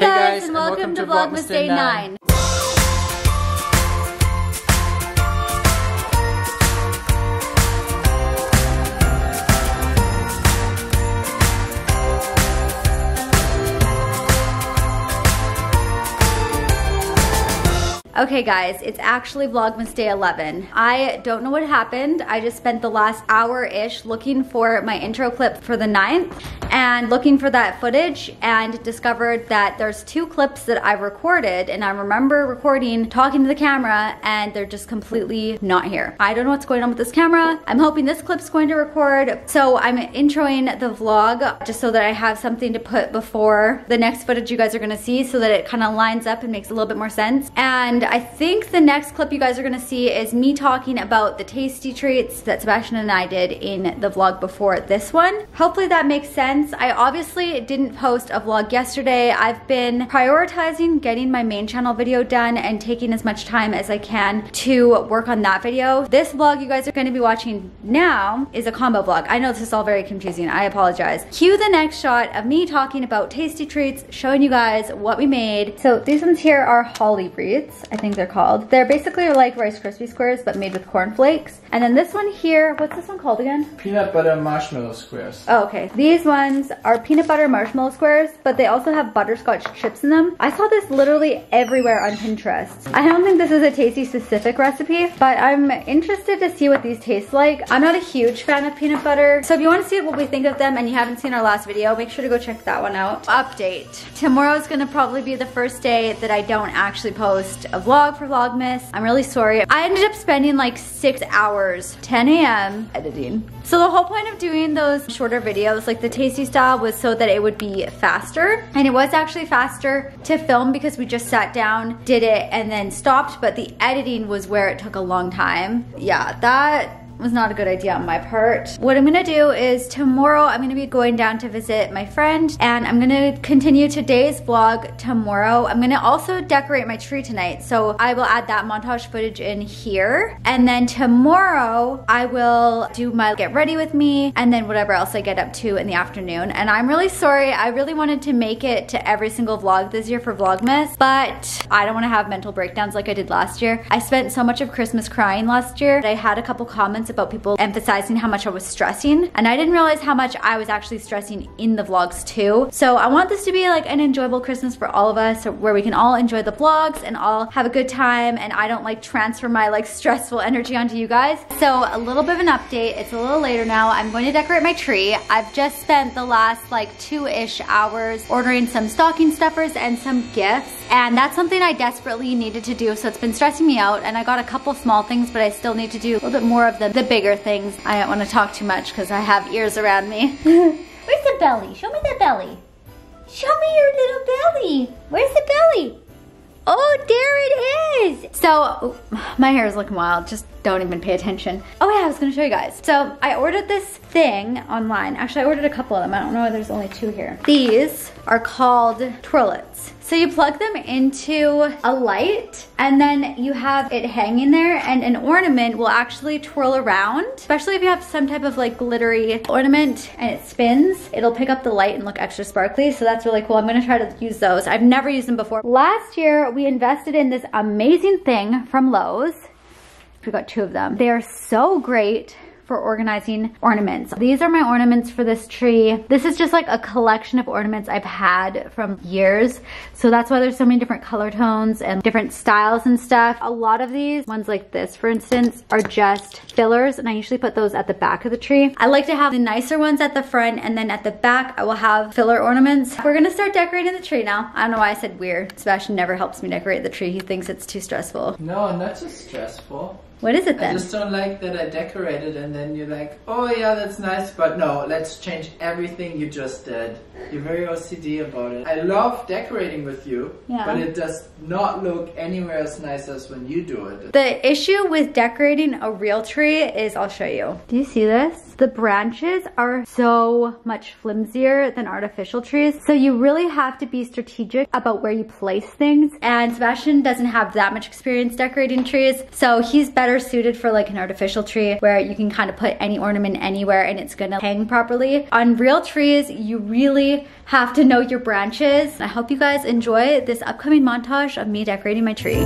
guys, and welcome to Vlogmas Day 9. Okay guys, it's actually Vlogmas Day 11. I don't know what happened. I just spent the last hour-ish looking for my intro clip for the 9th and looking for that footage and discovered that there's 2 clips that I've recorded, and I remember recording, talking to the camera, and they're just completely not here. I don't know what's going on with this camera. I'm hoping this clip's going to record. So I'm introing the vlog just so that I have something to put before the next footage you guys are gonna see so that it kind of lines up and makes a little bit more sense. And I think the next clip you guys are gonna see is me talking about the tasty treats that Sebastian and I did in the vlog before this one. Hopefully that makes sense. I obviously didn't post a vlog yesterday. I've been prioritizing getting my main channel video done and taking as much time as I can to work on that video. This vlog you guys are gonna be watching now is a combo vlog. I know this is all very confusing. I apologize. Cue the next shot of me talking about tasty treats, showing you guys what we made. So these ones here are Holly Wreaths, I think they're called. They're basically like Rice Krispie squares but made with cornflakes. And then this one here, what's this one called again? Peanut butter marshmallow squares. Oh, okay. These ones are peanut butter marshmallow squares, but they also have butterscotch chips in them. I saw this literally everywhere on Pinterest. I don't think this is a Tasty specific recipe, but I'm interested to see what these taste like. I'm not a huge fan of peanut butter, so if you want to see what we think of them and you haven't seen our last video, make sure to go check that one out. Update. Tomorrow's gonna probably be the first day that I don't actually post a vlog for Vlogmas. I'm really sorry. I ended up spending like 6 hours, 10 a.m. editing. So the whole point of doing those shorter videos, like the Tasty style, was so that it would be faster. And it was actually faster to film because we just sat down, did it, and then stopped, but the editing was where it took a long time. Yeah, that was not a good idea on my part. What I'm gonna do is tomorrow I'm gonna be going down to visit my friend, and I'm gonna continue today's vlog tomorrow. I'm gonna also decorate my tree tonight, so I will add that montage footage in here. And then tomorrow I will do my get ready with me and then whatever else I get up to in the afternoon. And I'm really sorry, I really wanted to make it to every single vlog this year for Vlogmas, but I don't wanna have mental breakdowns like I did last year. I spent so much of Christmas crying last year. I had a couple comments about people emphasizing how much I was stressing, and I didn't realize how much I was actually stressing in the vlogs too. So I want this to be like an enjoyable Christmas for all of us, where we can all enjoy the vlogs and all have a good time, and I don't like transfer my like stressful energy onto you guys. So a little bit of an update. It's a little later now. I'm going to decorate my tree. I've just spent the last like 2-ish hours ordering some stocking stuffers and some gifts, and that's something I desperately needed to do, so it's been stressing me out. And I got a couple small things, but I still need to do a little bit more of the bigger things. I don't want to talk too much because I have ears around me. Where's the belly? Show me the belly. Show me your little belly. Where's the belly? Oh, there it is. So my hair is looking wild. Just don't even pay attention. Oh yeah, I was gonna show you guys. So I ordered this thing online. Actually, I ordered a couple of them. I don't know why there's only 2 here. These are called twirlets. So you plug them into a light, and then you have it hanging there, and an ornament will actually twirl around. Especially if you have some type of like glittery ornament and it spins, it'll pick up the light and look extra sparkly. So that's really cool. I'm gonna try to use those. I've never used them before. Last year, we invested in this amazing thing from Lowe's. We got 2 of them. They are so great for organizing ornaments. These are my ornaments for this tree. This is just like a collection of ornaments I've had from years. So that's why there's so many different color tones and different styles and stuff. A lot of these ones, like this for instance, are just fillers, and I usually put those at the back of the tree. I like to have the nicer ones at the front, and then at the back I will have filler ornaments. We're gonna start decorating the tree now. I don't know why I said weird. Sebastian never helps me decorate the tree. He thinks it's too stressful. No, not just stressful. What is it then? I just don't like that I decorated and then you're like, oh yeah, that's nice, but no, let's change everything you just did. You're very OCD about it. I love decorating with you, but it does not look anywhere as nice as when you do it. The issue with decorating a real tree is, I'll show you. Do you see this? The branches are so much flimsier than artificial trees. So you really have to be strategic about where you place things. And Sebastian doesn't have that much experience decorating trees. So he's better suited for like an artificial tree where you can kind of put any ornament anywhere and it's gonna hang properly. On real trees, you really have to know your branches. I hope you guys enjoy this upcoming montage of me decorating my tree.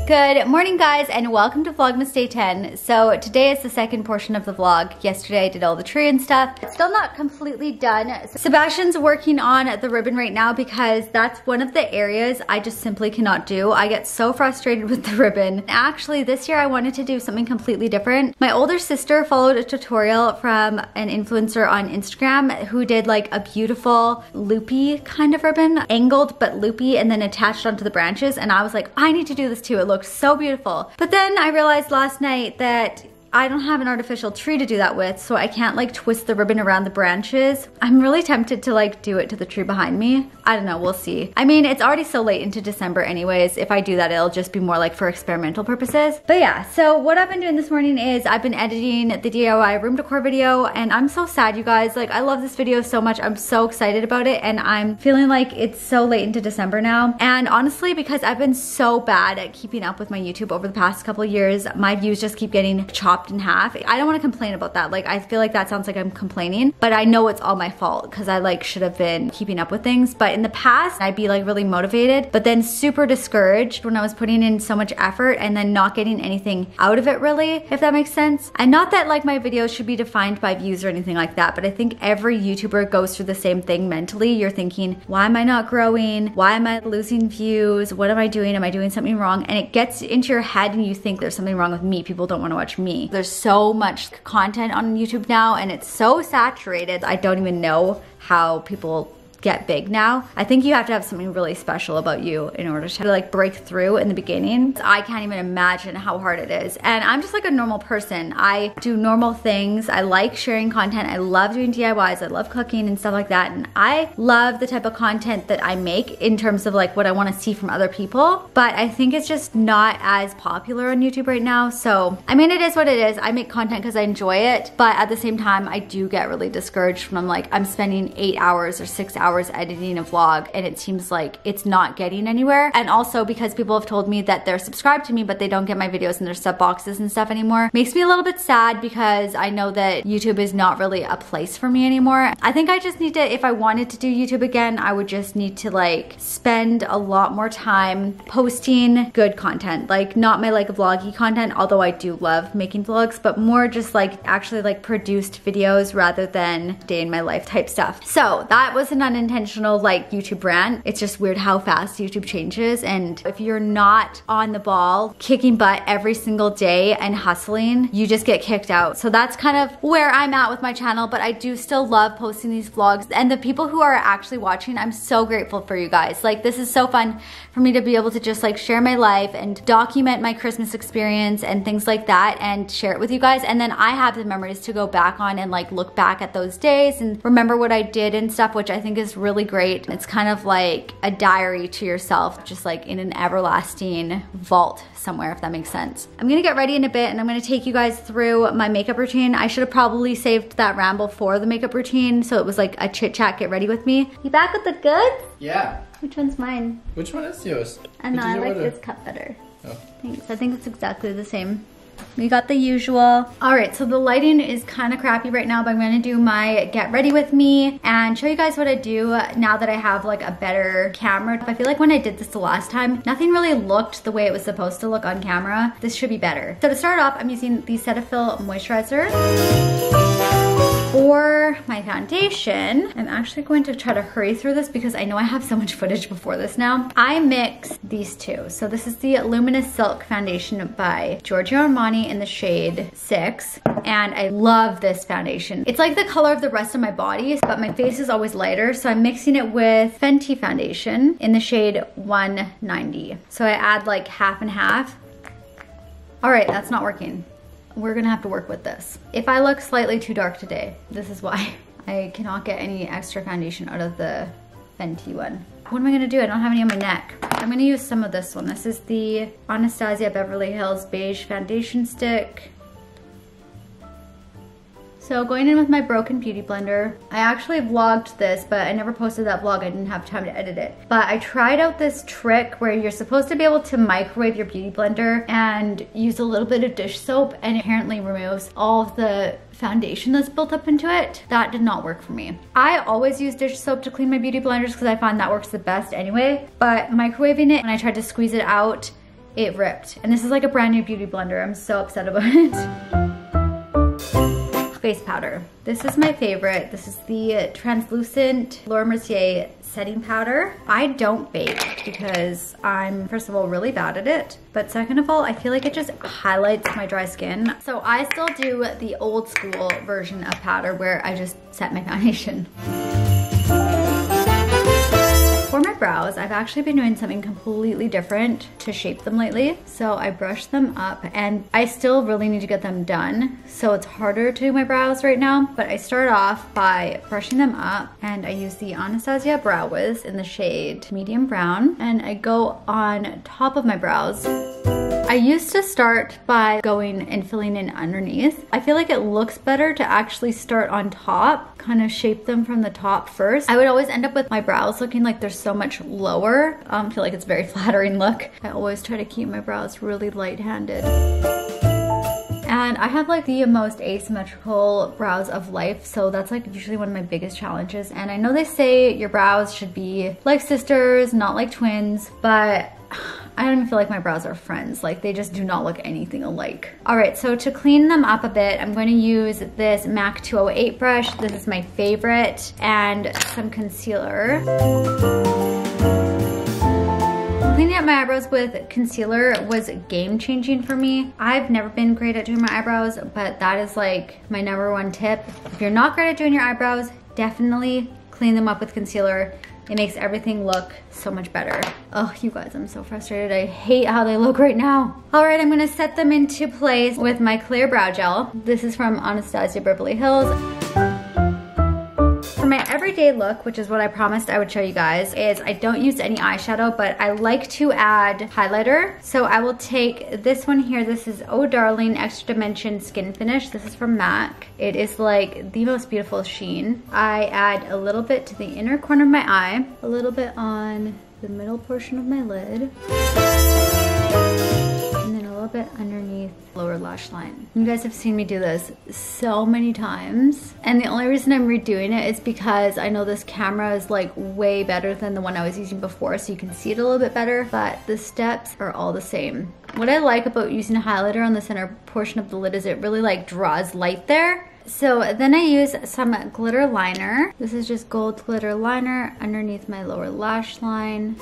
Good morning guys and welcome to Vlogmas Day 10. So today is the second portion of the vlog. Yesterday I did all the tree and stuff. It's still not completely done. Sebastian's working on the ribbon right now because that's one of the areas I just simply cannot do. I get so frustrated with the ribbon. Actually this year I wanted to do something completely different. My older sister followed a tutorial from an influencer on Instagram who did like a beautiful loopy kind of ribbon, angled but loopy and then attached onto the branches, and I was like, I need to do this too. It looks so beautiful. But then I realized last night that I don't have an artificial tree to do that with, so I can't like twist the ribbon around the branches. I'm really tempted to like do it to the tree behind me. I don't know, we'll see. I mean, it's already so late into December anyways. If I do that, it'll just be more like for experimental purposes. But yeah, so what I've been doing this morning is I've been editing the DIY room decor video, and I'm so sad, you guys. Like, I love this video so much. I'm so excited about it, and I'm feeling like it's so late into December now. And honestly, because I've been so bad at keeping up with my YouTube over the past couple of years, my views just keep getting chopped in half. I don't want to complain about that. Like, I feel like that sounds like I'm complaining, but I know it's all my fault because I like should have been keeping up with things. But in the past, I'd be like really motivated, but then super discouraged when I was putting in so much effort and then not getting anything out of it really, if that makes sense. And not that like my videos should be defined by views or anything like that, but I think every YouTuber goes through the same thing mentally. You're thinking, why am I not growing? Why am I losing views? What am I doing? Am I doing something wrong? And it gets into your head and you think there's something wrong with me. People don't want to watch me. There's so much content on YouTube now and it's so saturated. I don't even know how people get big now. I think you have to have something really special about you in order to like break through in the beginning. I can't even imagine how hard it is. And I'm just like a normal person. I do normal things. I like sharing content. I love doing DIYs. I love cooking and stuff like that. And I love the type of content that I make in terms of like what I want to see from other people. But I think it's just not as popular on YouTube right now. So, I mean, it is what it is. I make content because I enjoy it. But at the same time, I do get really discouraged when I'm like, I'm spending 8 hours or 6 hours editing a vlog and it seems like it's not getting anywhere. And also because people have told me that they're subscribed to me but they don't get my videos in their sub boxes and stuff anymore. Makes me a little bit sad because I know that YouTube is not really a place for me anymore. I think I just need to, if I wanted to do YouTube again, I would just need to like spend a lot more time posting good content. Like not my like vloggy content, although I do love making vlogs, but more just like actually like produced videos rather than day in my life type stuff. So that was an unintentional like YouTube rant. It's just weird how fast YouTube changes, and if you're not on the ball kicking butt every single day and hustling, you just get kicked out. So that's kind of where I'm at with my channel, but I do still love posting these vlogs, and the people who are actually watching, I'm so grateful for you guys. Like, this is so fun for me to be able to just like share my life and document my Christmas experience and things like that and share it with you guys, and then I have the memories to go back on and like look back at those days and remember what I did and stuff, which I think is really great. It's kind of like a diary to yourself, just like in an everlasting vault somewhere, if that makes sense. I'm gonna get ready in a bit and I'm gonna take you guys through my makeup routine. I should have probably saved that ramble for the makeup routine, so it was like a chit chat, get ready with me. You back with the goods? Yeah. Which one's mine? Which one is yours? I know, I like this cup better. Oh. Thanks, I think it's exactly the same. We got the usual. All right, so the lighting is kind of crappy right now, but I'm gonna do my get ready with me and show you guys what I do now that I have like a better camera. I feel like when I did this the last time, nothing really looked the way it was supposed to look on camera. This should be better. So to start off, I'm using the Cetaphil moisturizer. For my foundation, I'm actually going to try to hurry through this because I know I have so much footage before this now. I mix these two. So this is the Luminous Silk Foundation by Giorgio Armani in the shade 6. And I love this foundation. It's like the color of the rest of my body, but my face is always lighter. So I'm mixing it with Fenty foundation in the shade 190. So I add like half and half. All right, that's not working. we're gonna have to work with this. If I look slightly too dark today, this is why. I cannot get any extra foundation out of the Fenty one. What am I gonna do? I don't have any on my neck. I'm gonna use some of this one. This is the Anastasia Beverly Hills Beige Foundation Stick. So going in with my broken beauty blender, I actually vlogged this, but I never posted that vlog. I didn't have time to edit it. But I tried out this trick where you're supposed to be able to microwave your beauty blender and use a little bit of dish soap, and it inherently removes all of the foundation that's built up into it. That did not work for me. I always use dish soap to clean my beauty blenders because I find that works the best anyway, but microwaving it, when I tried to squeeze it out, it ripped. And this is like a brand new beauty blender. I'm so upset about it. Face powder. This is my favorite. This is the translucent Laura Mercier setting powder. I don't bake because I'm, first of all, really bad at it, but second of all, I feel like it just highlights my dry skin. So I still do the old school version of powder where I just set my foundation. For my brows, I've actually been doing something completely different to shape them lately. So I brushed them up, and I still really need to get them done. So it's harder to do my brows right now, but I start off by brushing them up, and I use the Anastasia Brow Wiz in the shade medium brown, and I go on top of my brows. I used to start by going and filling in underneath. I feel like it looks better to actually start on top, kind of shape them from the top first. I would always end up with my brows looking like they're so much lower. I feel like it's a very flattering look. I always try to keep my brows really light-handed. And I have like the most asymmetrical brows of life, so that's like usually one of my biggest challenges. And I know they say your brows should be like sisters, not like twins, but I don't even feel like my brows are friends. Like, they just do not look anything alike. All right, so to clean them up a bit, I'm going to use this MAC 208 brush. This is my favorite, and some concealer. Cleaning up my eyebrows with concealer was game-changing for me. I've never been great at doing my eyebrows, but that is like my #1 tip. If you're not great at doing your eyebrows, definitely clean them up with concealer. It makes everything look so much better. Oh, you guys, I'm so frustrated. I hate how they look right now. All right, I'm gonna set them into place with my clear brow gel. This is from Anastasia Beverly Hills. For my everyday look, which is what I promised I would show you guys, is I don't use any eyeshadow, but I like to add highlighter. So I will take this one here. This is Oh Darling Extra Dimension Skin Finish. This is from MAC. It is like the most beautiful sheen. I add a little bit to the inner corner of my eye, a little bit on the middle portion of my lid, and then a little bit underneath lower lash line. You guys have seen me do this so many times, and the only reason I'm redoing it is because I know this camera is like way better than the one I was using before, so you can see it a little bit better, but the steps are all the same. What I like about using a highlighter on the center portion of the lid is it really like draws light there. So then I use some glitter liner. This is just gold glitter liner underneath my lower lash line.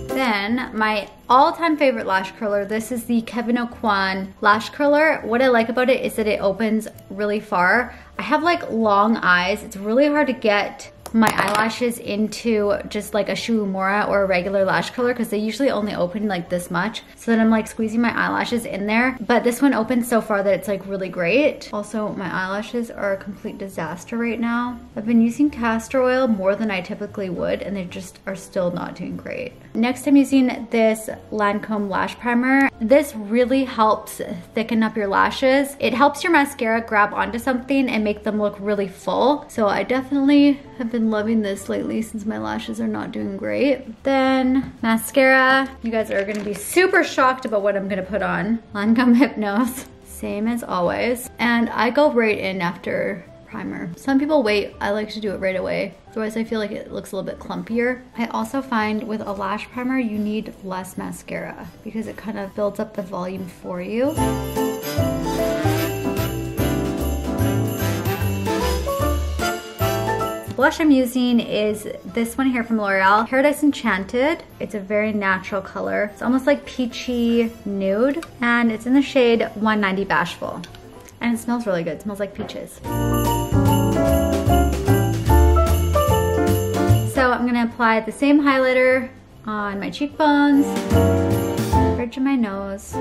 Then my all-time favorite lash curler, this is the 𝐂𝐻𝐿 lash curler. What I like about it is that it opens really far. I have like long eyes. It's really hard to get my eyelashes into just like a Shuuemura or a regular lash curler because they usually only open like this much, so then I'm like squeezing my eyelashes in there, but this one opens so far that it's like really great. Also, my eyelashes are a complete disaster right now. I've been using castor oil more than I typically would, and they just are still not doing great. Next, I'm using this Lancome lash primer. This really helps thicken up your lashes. It helps your mascara grab onto something and make them look really full, so I definitely have been loving this lately since my lashes are not doing great. Then mascara. You guys are gonna be super shocked about what I'm gonna put on. Lancome Hypnose, same as always. And I go right in after primer. Some people wait, I like to do it right away. Otherwise I feel like it looks a little bit clumpier. I also find with a lash primer, you need less mascara because it kind of builds up the volume for you. Blush I'm using is this one here from L'Oreal, Paradise Enchanted. It's a very natural color. It's almost like peachy nude, and it's in the shade 190 Bashful. And it smells really good. It smells like peaches. So I'm gonna apply the same highlighter on my cheekbones. Right bridge of my nose.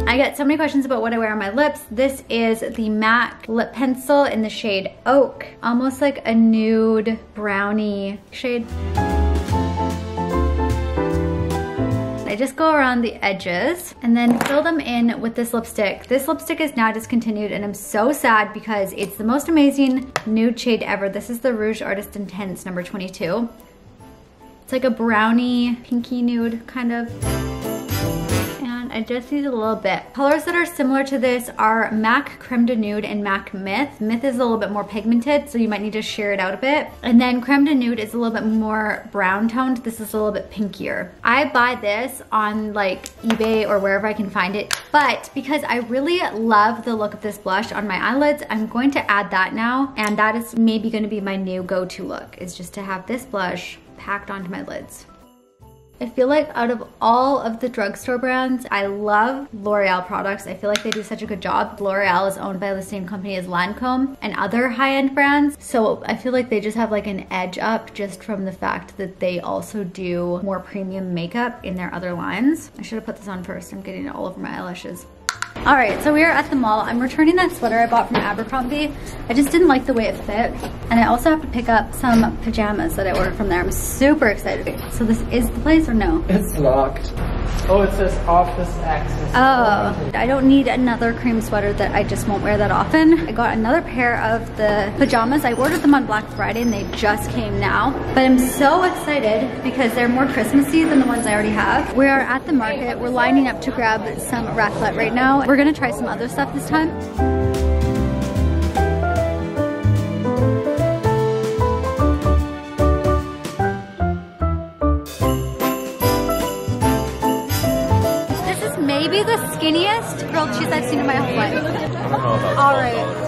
I get so many questions about what I wear on my lips. This is the MAC lip pencil in the shade Oak. Almost like a nude brownie shade. I just go around the edges and then fill them in with this lipstick. This lipstick is now discontinued and I'm so sad because it's the most amazing nude shade ever. This is the Rouge Artist Intense number 22. It's like a brownie, pinky nude kind of. I just use a little bit. Colors that are similar to this are MAC Creme de Nude and MAC Myth. Myth is a little bit more pigmented, so you might need to sheer it out a bit. And then Creme de Nude is a little bit more brown toned. This is a little bit pinkier. I buy this on like eBay or wherever I can find it, but because I really love the look of this blush on my eyelids, I'm going to add that now, and that is maybe going to be my new go-to look, is just to have this blush packed onto my lids. I feel like out of all of the drugstore brands, I love L'Oreal products. I feel like they do such a good job. L'Oreal is owned by the same company as Lancome and other high-end brands. So I feel like they just have like an edge up just from the fact that they also do more premium makeup in their other lines. I should have put this on first. I'm getting it all over my eyelashes. All right, so we are at the mall. I'm returning that sweater I bought from Abercrombie. I just didn't like the way it fit. And I also have to pick up some pajamas that I ordered from there. I'm super excited. So this is the place or no? It's locked. Oh, it says office access. Oh, I don't need another cream sweater that I just won't wear that often. I got another pair of the pajamas. I ordered them on Black Friday and they just came now. But I'm so excited because they're more Christmassy than the ones I already have. We are at the market. We're lining up to grab some raclette right now. We're gonna try some other stuff this time. This is maybe the skinniest grilled cheese I've seen in my whole life. All right.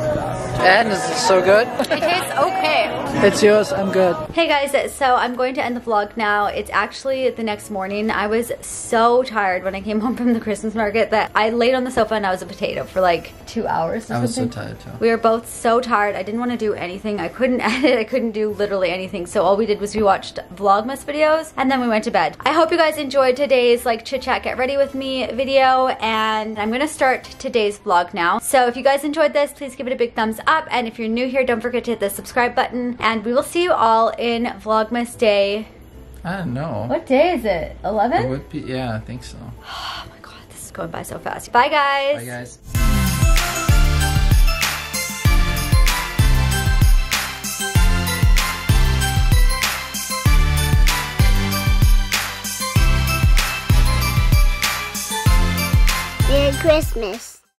And is it so good? It tastes okay. It's yours, I'm good. Hey guys, so I'm going to end the vlog now. It's actually the next morning. I was so tired when I came home from the Christmas market that I laid on the sofa and I was a potato for like 2 hours or I was something. so tired too. We were both so tired. I didn't want to do anything. I couldn't edit. I couldn't do literally anything. So all we did was we watched Vlogmas videos and then we went to bed. I hope you guys enjoyed today's like chit chat get ready with me video, and I'm gonna start today's vlog now. So if you guys enjoyed this, please give it a big thumbs up, and if you're new here, don't forget to hit the subscribe button, and we will see you all in Vlogmas day. I don't know. What day is it? 11? It would be, yeah, I think so. Oh my god, this is going by so fast. Bye guys. Bye guys. Merry Christmas.